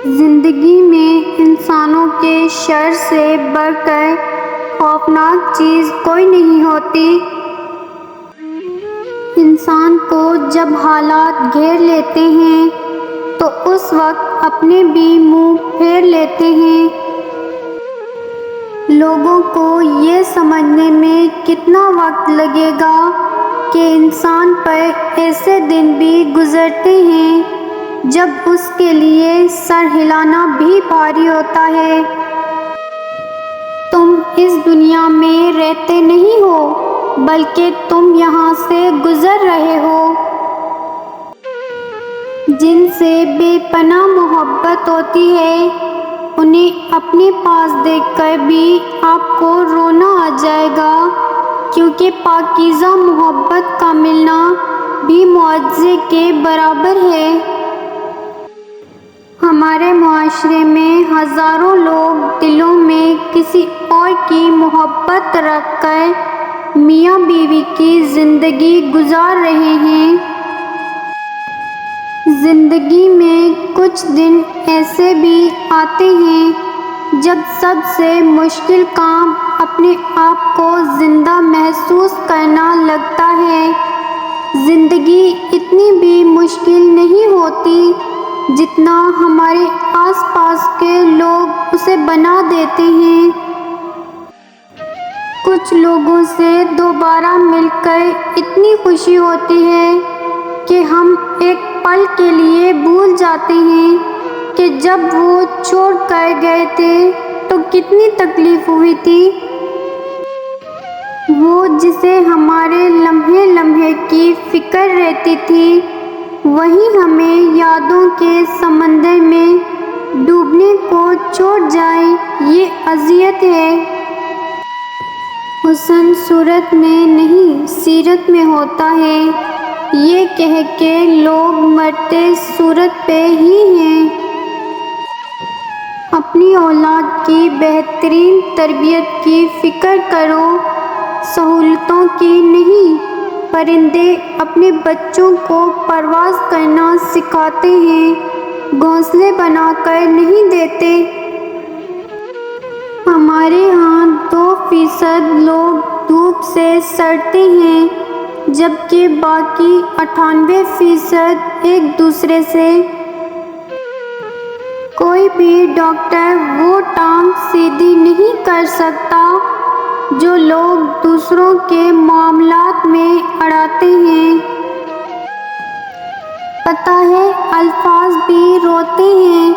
زندگی میں انسانوں کے شر سے بڑھ کر خوفناک چیز کوئی نہیں ہوتی۔ انسان کو جب حالات گھیر لیتے ہیں تو اس وقت اپنے بھی منہ پھیر لیتے ہیں۔ لوگوں کو یہ سمجھنے میں کتنا وقت لگے گا کہ انسان پر ایسے دن بھی گزرتے ہیں جب اس کے لیے سر ہلانا بھی بھاری ہوتا ہے۔ تم اس دنیا میں رہتے نہیں ہو بلکہ تم یہاں سے گزر رہے ہو۔ جن سے بے پناہ محبت ہوتی ہے انہیں اپنے پاس دیکھ کر بھی آپ کو رونا آ جائے گا، کیونکہ پاکیزہ محبت کا ملنا بھی معجزے کے برابر ہے۔ ہمارے معاشرے میں ہزاروں لوگ دلوں میں کسی اور کی محبت رکھ کر میاں بیوی کی زندگی گزار رہے ہیں۔ زندگی میں کچھ دن ایسے بھی آتے ہیں جب سب سے مشکل کام اپنے آپ کو زندہ محسوس کرنا لگتا ہے۔ زندگی اتنی بھی مشکل نہیں ہوتی جتنا ہمارے آس پاس کے لوگ اسے بنا دیتے ہیں۔ کچھ لوگوں سے دوبارہ مل کر اتنی خوشی ہوتی ہے کہ ہم ایک پل کے لیے بھول جاتے ہیں کہ جب وہ چھوڑ کر گئے تھے تو کتنی تکلیف ہوئی تھی۔ وہ جسے ہمارے لمحے لمحے کی فکر رہتی تھی وہی ہمیں یادوں کے سمندر میں ڈوبنے کو چھوڑ جائے، یہ اذیت ہے۔ حسن صورت میں نہیں سیرت میں ہوتا ہے، یہ کہہ کے لوگ مرتے صورت پہ ہی ہیں۔ اپنی اولاد کی بہترین تربیت کی فکر کرو، سہولتوں کی نہیں۔ پرندے اپنے بچوں کو پرواز کرنا سکھاتے ہیں، گھونسلے بنا کر نہیں دیتے۔ ہمارے ہاں 2% لوگ دھوپ سے سڑتے ہیں جبکہ باقی 98% ایک دوسرے سے۔ کوئی بھی ڈاکٹر وہ ٹانگ سیدھی نہیں کر سکتا جو لوگ دوسروں کے معاملات میں اڑاتے ہیں۔ پتہ ہے الفاظ بھی روتے ہیں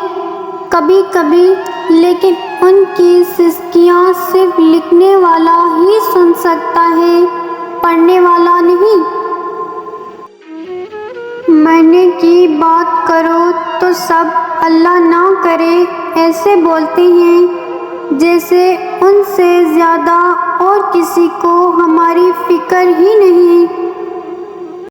کبھی کبھی، لیکن ان کی سسکیاں صرف لکھنے والا ہی سن سکتا ہے، پڑھنے والا نہیں۔ مرنے کی بات کرو تو سب اللہ نہ کرے ایسے بولتے ہیں جیسے ان سے زیادہ اور کسی کو ہماری فکر ہی نہیں۔